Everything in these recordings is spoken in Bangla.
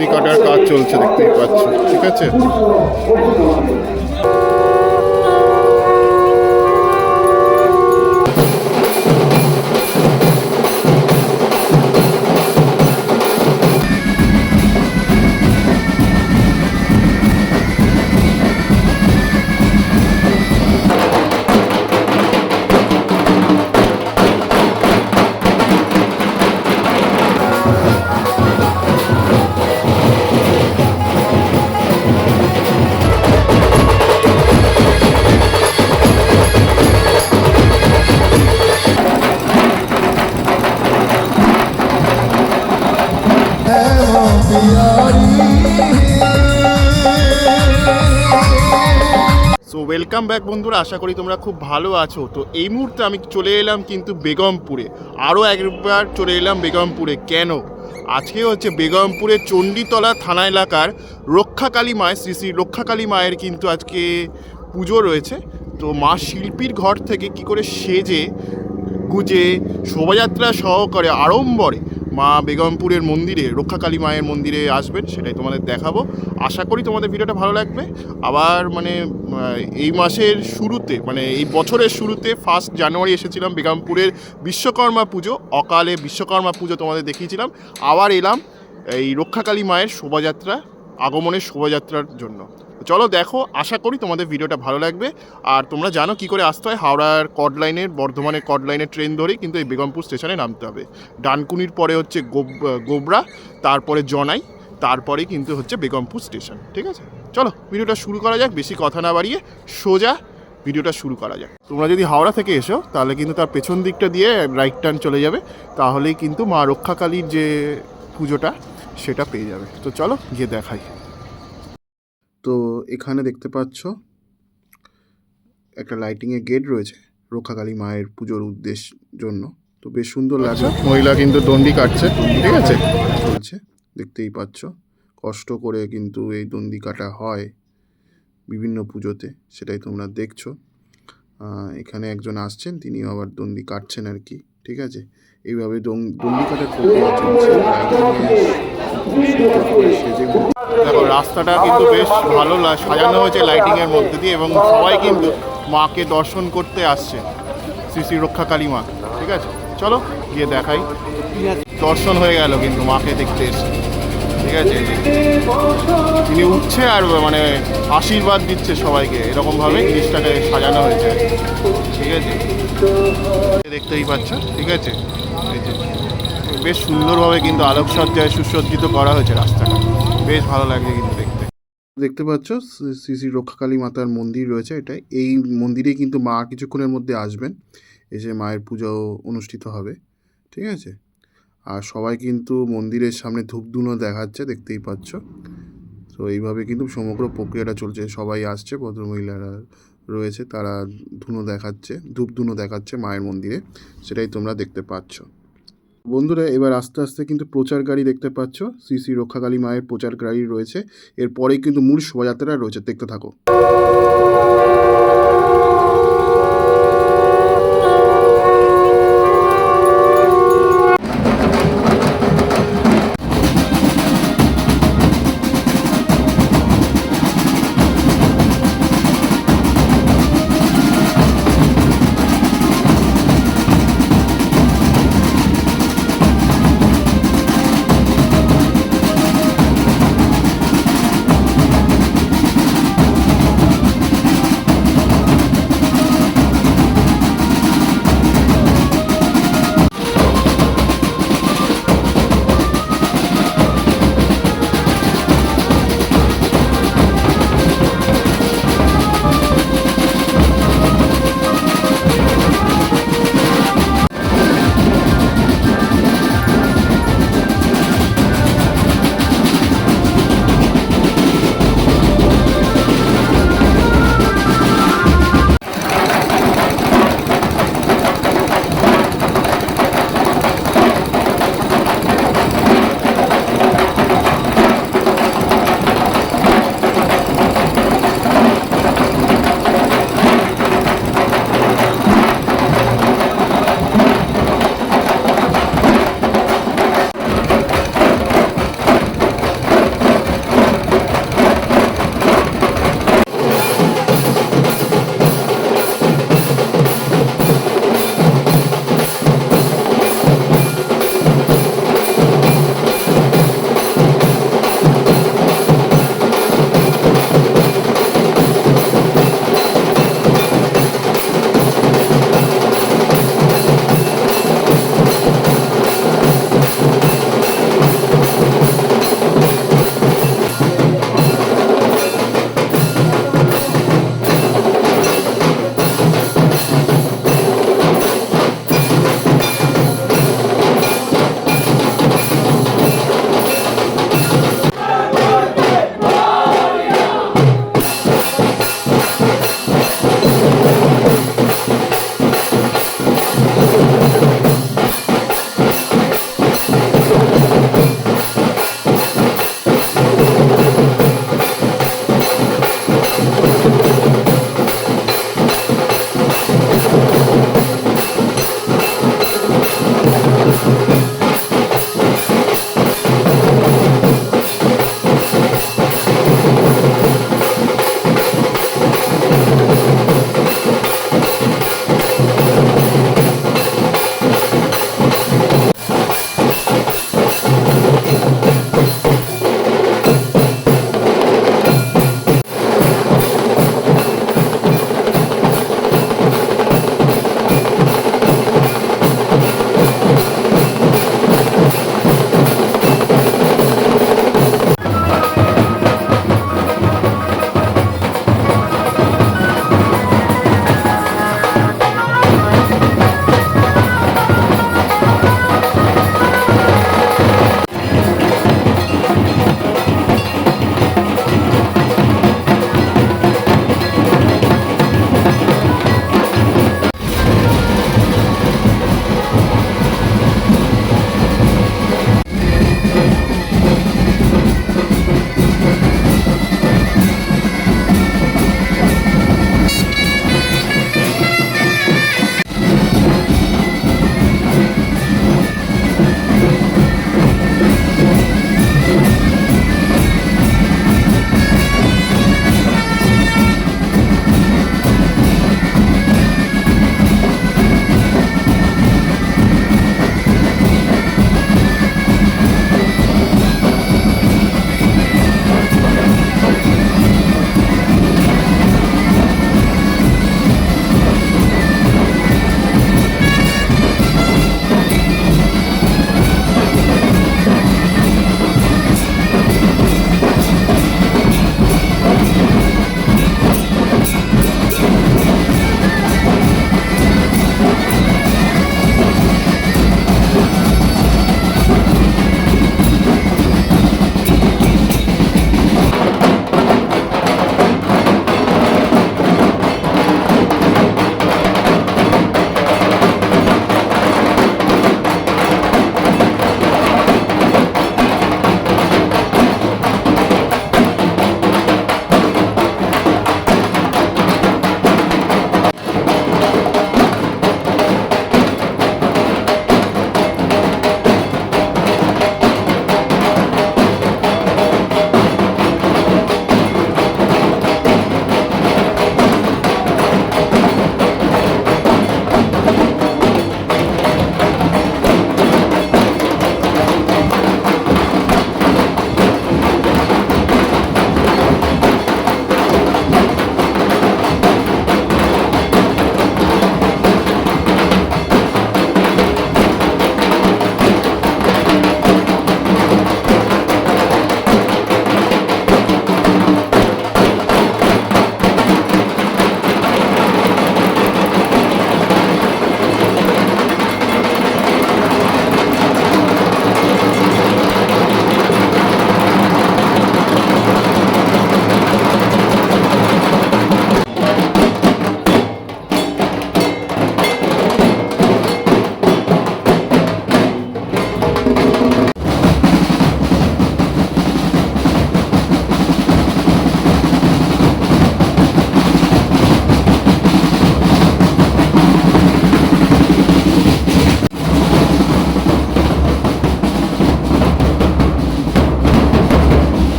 দণ্ডি কাটার কাজ চলছে, দেখতেই পাচ্ছ। ঠিক আছে, সো ওয়েলকাম ব্যাক বন্ধুরা, আশা করি তোমরা খুব ভালো আছো। তো এই মুহূর্তে আমি চলে এলাম কিন্তু বেগমপুরে, আরও একবার চলে এলাম বেগমপুরে। কেন? আজকে হচ্ছে বেগমপুরের চণ্ডীতলা থানা এলাকার রক্ষাকালী মায়ের, শ্রী শ্রী রক্ষাকালী মায়ের কিন্তু আজকে পুজো রয়েছে। তো মা শিল্পীর ঘর থেকে কি করে সেজে গুজে শোভাযাত্রা সহকারে আড়ম্বরে মা বেগমপুরের মন্দিরে, রক্ষাকালী মায়ের মন্দিরে আসবেন, সেটাই তোমাদের দেখাবো। আশা করি তোমাদের ভিডিওটা ভালো লাগবে। আবার এই মাসের শুরুতে, এই বছরের শুরুতে 1 জানুয়ারি এসেছিলাম বেগমপুরের বিশ্বকর্মা পুজো, অকালে বিশ্বকর্মা পুজো তোমাদের দেখিয়েছিলাম। আবার এলাম এই রক্ষাকালী মায়ের শোভাযাত্রা, আগমনের শোভাযাত্রার জন্য। চলো দেখো, আশা করি তোমাদের ভিডিওটা ভালো লাগবে। আর তোমরা জানো কি করে আসতে হয়, হাওড়ার কড লাইনের, বর্ধমানের কড লাইনের ট্রেন ধরেই কিন্তু এই বেগমপুর স্টেশনে নামতে হবে। ডানকুনির পরে হচ্ছে গোবরা, তারপরে জনাই, তারপরে কিন্তু হচ্ছে বেগমপুর স্টেশন। ঠিক আছে, চলো ভিডিওটা শুরু করা যাক। বেশি কথা না বাড়িয়ে সোজা ভিডিওটা শুরু করা যাক। তোমরা যদি হাওড়া থেকে এসো তাহলে কিন্তু তার পেছন দিকটা দিয়ে রাইট টার্ন চলে যাবে, তাহলেই কিন্তু মা রক্ষাকালীর যে পুজোটা সেটা পেয়ে যাবে। তো চলো গিয়ে দেখাই। তো এখানে দেখতে পাচ্ছ একটা লাইটিংয়ের গেট রয়েছে রক্ষাকালী মায়ের পুজোর উদ্দেশ্য জন্য। তো বেশ সুন্দর লাগছে। মহিলা কিন্তু দণ্ডি কাটছে, ঠিক আছে, চলছে, দেখতেই পাচ্ছ। কষ্ট করে কিন্তু এই দণ্ডি কাটা হয় বিভিন্ন পুজোতে, সেটাই তোমরা দেখছো। এখানে একজন আসছেন, তিনি আবার দণ্ডি কাটছেন আর কি। ঠিক আছে, এইভাবে দণ্ডি কাটার প্রক্রিয়া চলছে। দেখো রাস্তাটা কিন্তু বেশ ভালো সাজানো হয়েছে লাইটিংয়ের মধ্যে দিয়ে, এবং সবাই কিন্তু মাকে দর্শন করতে আসছে, শ্রী শ্রী রক্ষাকালী মা। ঠিক আছে, চলো গিয়ে দেখাই। দর্শন হয়ে গেল কিন্তু মাকে দেখতে এসে। ঠিক আছে, তিনি উঠছে আর আশীর্বাদ দিচ্ছে সবাইকে, এরকমভাবে জিনিসটাকে সাজানো হয়েছে। ঠিক আছে, দেখতেই পাচ্ছ। ঠিক আছে, এই যে বেশ সুন্দরভাবে কিন্তু আলোকসজ্জায় সুসজ্জিত করা হয়েছে রাস্তাটা, বেশ ভালো লাগছে কিন্তু দেখতে। দেখতে পাচ্ছ শ্রী শ্রী রক্ষাকালী মাতার মন্দির রয়েছে। এটা এই মন্দিরে কিন্তু মা কিছুক্ষণের মধ্যে আসবেন, এসে মায়ের পুজো অনুষ্ঠিত হবে। ঠিক আছে, আর সবাই কিন্তু মন্দিরের সামনে ধূপধুনো দেখাচ্ছে, দেখতেই পাচ্ছ। তো এইভাবে কিন্তু সমগ্র প্রক্রিয়াটা চলছে। সবাই আসছে, ভদ্রমহিলারা রয়েছে, তারা ধূপধুনো দেখাচ্ছে মায়ের মন্দিরে, সেটাই তোমরা দেখতে পাচ্ছ। বন্ধুরা এবার আস্তে আস্তে কিন্তু প্রচার গাড়ি দেখতে পাচ্ছ, শ্রী শ্রী রক্ষাকালী মায়ের প্রচার গাড়ি রয়েছে। এরপরেই কিন্তু মূল শোভাযাত্রা রয়েছে, দেখতে থাকো।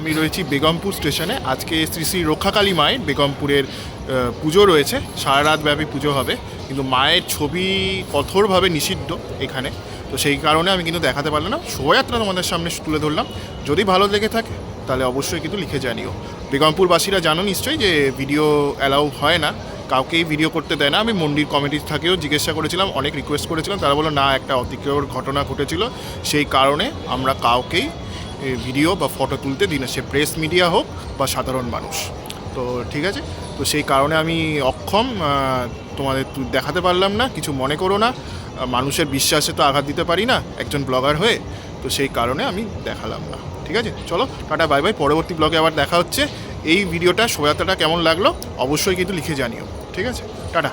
আমি রয়েছি বেগমপুর স্টেশনে। আজকে শ্রী শ্রী রক্ষাকালী মায়ের বেগমপুরের পুজো রয়েছে, সারা রাত ব্যাপী পুজো হবে, কিন্তু মায়ের ছবি কঠোরভাবে নিষিদ্ধ এখানে। তো সেই কারণে আমি কিন্তু দেখাতে পারলাম না, শোভাযাত্রা তোমাদের সামনে তুলে ধরলাম। যদি ভালো লেগে থাকে তাহলে অবশ্যই কিন্তু লিখে জানিও। বেগমপুরবাসীরা জানো নিশ্চয়ই যে ভিডিও অ্যালাউ হয় না, কাউকেই ভিডিও করতে দেয় না। আমি মন্দির কমিটির থেকেও জিজ্ঞাসা করেছিলাম, অনেক রিকোয়েস্ট করেছিলাম, তারা বললো না, একটা অতিক্রমর ঘটনা ঘটেছিল, সেই কারণে আমরা কাউকেই ভিডিও বা ফটো তুলতে দিই না, সে প্রেস মিডিয়া হোক বা সাধারণ মানুষ। তো ঠিক আছে, তো সেই কারণে আমি অক্ষম, তোমাদের দেখাতে পারলাম না, কিছু মনে করো না। মানুষের বিশ্বাসে তো আঘাত দিতে পারি না একজন ব্লগার হয়ে, তো সেই কারণে আমি দেখালাম না। ঠিক আছে, চলো টাটা, বাই বাই। পরবর্তী ব্লগে আবার দেখা হচ্ছে। এই ভিডিওটা, শোভাযাত্রাটা কেমন লাগলো অবশ্যই কিন্তু লিখে জানিও। ঠিক আছে, টাটা।